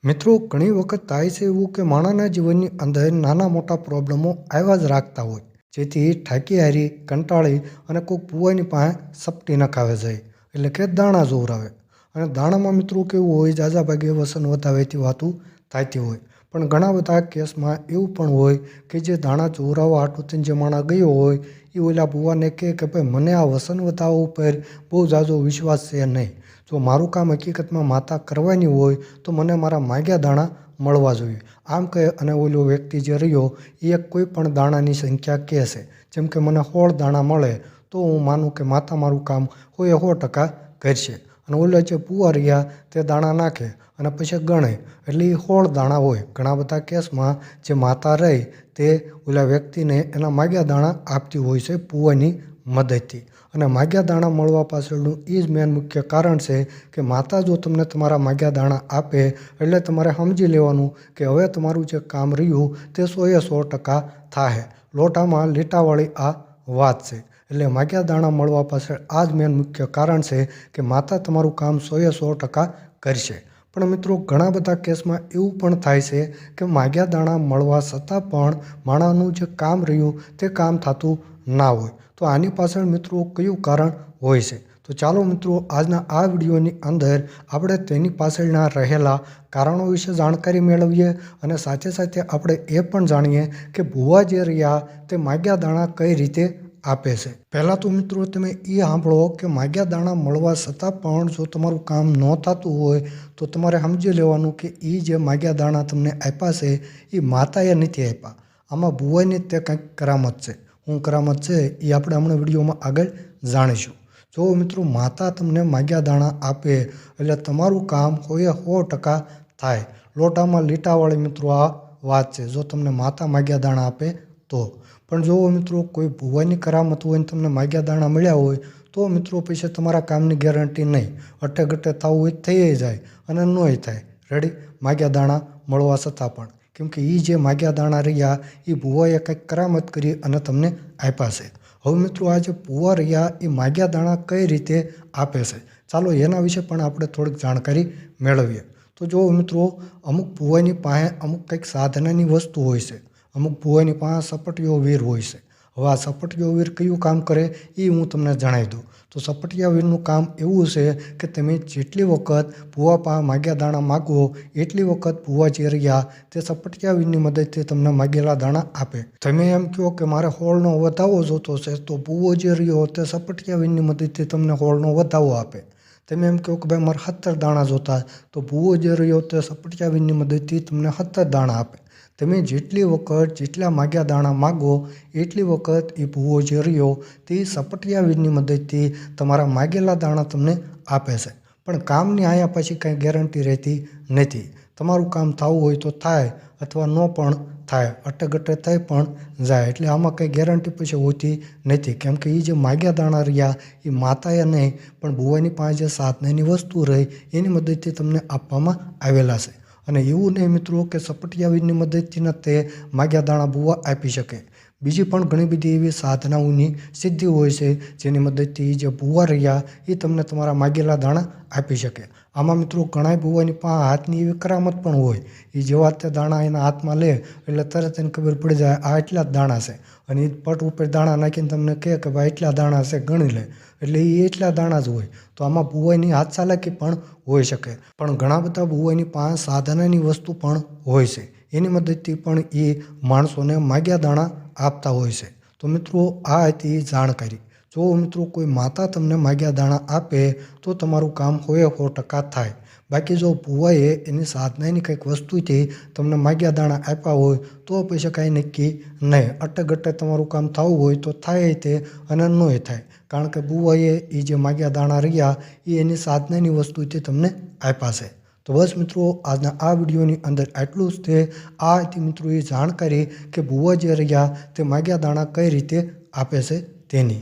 મિત્રો ઘણી વખત થાય છે એવું કે માણસના જીવનની અંદર નાના મોટા પ્રોબ્લેમો આવ્યા જ રાખતા હોય, જેથી થાકી હારી કંટાળી અને કોઈક ભુવાની પાસે સપટી નખાવે જાય, એટલે કે દાણા જોવરાવે. અને દાણામાં મિત્રો કેવું હોય, ઝાઝા ભાગે વસન વધાવેથી વાતું થતી હોય. પણ ઘણા બધા કેસમાં એવું પણ હોય કે જે દાણા જોવરાવવા હાટું જે માણસ ગયો હોય એ ઓલા ભુવાને કહે કે ભાઈ મને આ વસન વધાવવા ઉપર બહુ ઝાઝો વિશ્વાસ છે નહીં. જો મારું કામ હકીકતમાં માતા કરવાની હોય તો મને મારા માગ્યા દાણા મળવા જોઈએ. આમ કહે અને ઓલો વ્યક્તિ જે રહ્યો એ કોઈ પણ દાણાની સંખ્યા કહેશે. જેમ કે મને 16 દાણા મળે તો હું માનું કે માતા મારું કામ 100% કરશે. અને ઓલા જે ભુવા રહ્યા તે દાણા નાખે અને પછી ગણે એટલે એ 16 દાણા હોય. ઘણા બધા કેસમાં જે માતા રહી તે ઓલા વ્યક્તિને એના માગ્યા દાણા આપતી હોય છે ભુવાની મદદથી. અને માગ્યા દાણા મળવા પાછળનું એ જ મેન મુખ્ય કારણ છે કે માતા જો તમને તમારા માગ્યા દાણા આપે એટલે તમારે સમજી લેવાનું કે હવે તમારું જે કામ રહ્યું તે 100% થાય. લોટામાં લીટાવાળી આ વાત છે. એટલે માગ્યા દાણા મળવા પાછળ આ જ મેન મુખ્ય કારણ છે કે માતા તમારું કામ 100% કરશે. પણ મિત્રો ઘણા બધા કેસમાં એવું પણ થાય છે કે માગ્યા દાણા મળવા છતાં પણ માણસનું જે કામ રહ્યું તે કામ થતું ના હોય. તો આની પાછળ મિત્રો કયું કારણ હોય છે? તો ચાલો મિત્રો આજના આ વિડીયોની અંદર આપણે તેની પાછળના રહેલા કારણો વિશે જાણકારી મેળવીએ અને સાથે સાથે આપણે એ પણ જાણીએ કે ભુવા જે રહ્યા તે માગ્યા દાણા કઈ રીતે આપે છે. પહેલાં તો મિત્રો તમે એ સાંભળો કે માગ્યા દાણા મળવા છતાં પણ જો તમારું કામ ન થતું હોય તો તમારે સમજી લેવાનું કે એ જે માગ્યા દાણા તમને આપ્યા છે એ માતાએ નથી આપ્યા. આમાં ભુવાની તે કંઈક કરામત છે. હું કરામત છે એ આપણે હમણાં વિડીયોમાં આગળ જાણીશું. જો મિત્રો માતા તમને માગ્યા દાણા આપે એટલે તમારું કામ 100% થાય. લોટામાં લીટાવાળી મિત્રો આ વાત છે. જો તમને માતા માગ્યા દાણા આપે તો. પણ જો મિત્રો કોઈ ભુવાની કરામત હોય ને તમને માગ્યા દાણા મળ્યા હોય તો મિત્રો પછી તમારા કામની ગેરંટી નહીં. અટે-ગટે થવું હોય થઈ જાય અને નોય થાય. રેડી? માગ્યા દાણા મળવા છતાં પણ. કેમકે એ જે માગ્યા દાણા રહ્યા એ ભુવાએ કંઈક કરામત કરી અને તમને આપ્યા છે. હવે મિત્રો આ જે ભુવા રહ્યા એ માગ્યા દાણા કઈ રીતે આપે છે ચાલો એના વિશે પણ આપણે થોડીક જાણકારી મેળવીએ. તો જો મિત્રો અમુક ભુવાની પાસે અમુક કંઈક સાધનાની વસ્તુ હોય છે. અમુક ભુવાની પાસે સપટીયો વીર હોય છે. હવે આ સપટીયો વીર કયું કામ કરે એ હું તમને જણાવી દઉં. તો સપટીયા વીરનું કામ એવું છે કે તમે જેટલી વખત ભુવા પાસે માગ્યા દાણા માગો એટલી વખત ભુવા જે રહ્યા તે સપટીયા વીરની મદદથી તમને માગેલા દાણા આપે. તમે એમ કહો કે મારે 16નો વધાવો જોતો છે તો ભુવો જે રહ્યો તે સપટીયા વીરની મદદથી તમને 16નો વધાવો આપે. તમે એમ કહો કે ભાઈ મારે 17 દાણા જોતા તો ભુવો જે રહ્યો તે સપટીયા વીરની મદદથી તમને 17 દાણા આપે. તમે જેટલી વખત જેટલા માગ્યા દાણા માગો એટલી વખત એ ભુવો જે રહ્યો તે સપટીયા વીરની મદદથી તમારા માગેલા દાણા તમને આપે છે. પણ કામની અહીંયા પછી કાંઈ ગેરંટી રહેતી નથી. તમારું કામ થવું હોય તો થાય અથવા ન પણ થાય. અટે-ગટે થઈ પણ જાય. એટલે આમાં કંઈ ગેરંટી પછી હોતી નથી. કેમ કે એ જે માગ્યા દાણા રહ્યા એ માતાએ નહીં પણ ભુવાની પાસે જે સાધનાની વસ્તુ રહી એની મદદથી તમને આપવામાં આવેલા છે. અને એવું નહીં મિત્રો કે સપટીયા વીરની મદદથી ન તે માગ્યા દાણા ભુવા આપી શકે. બીજી પણ ઘણી બધી એવી સાધનાઓની સિદ્ધિ હોય છે જેની મદદથી જે ભુવા રહ્યા એ તમને તમારા માગેલા દાણા આપી શકે. આમાં મિત્રો ઘણા ભુવાની પાસે હાથની એવી કરામત પણ હોય. એ જેવા તે દાણા એના હાથમાં લે એટલે તરત એને ખબર પડી જાય આ એટલા જ દાણા છે. અને એ પટ ઉપર દાણા નાખીને તમને કહે કે ભાઈ એટલા દાણા છે ગણી લે. એટલે એ એટલા દાણા જ હોય. તો આમાં ભુવાની હાથ ચાલાકી પણ હોઈ શકે. પણ ઘણા બધા ભુવાની પાસે સાધનાની વસ્તુ પણ હોય છે. એની મદદથી પણ એ માણસોને માગ્યા દાણા આપતા હોય છે. તો મિત્રો આ હતી જાણકારી. જો મિત્રો કોઈ માતા તમને માગ્યા દાણા આપે તો તમારું કામ 100% થાય. બાકી જો ભુવાએ એની સાધનાની કંઈક વસ્તુથી તમને માગ્યા દાણા આપ્યા હોય તો પછી કાંઈ નક્કી નહીં. અટે-ગટે તમારું કામ થવું હોય તો થાય તે અને નોય થાય. કારણ કે ભુવાએ એ જે માગ્યા દાણા રહ્યા એ એની સાધનાની વસ્તુથી તમને આપ્યા છે. તો બસ મિત્રો આજના આ વિડીયોની અંદર આટલું જ છે. આ હતી મિત્રો એ જાણકારી કે ભુવા જે રહ્યા તે માગ્યા દાણા કઈ રીતે આપે છે તેની.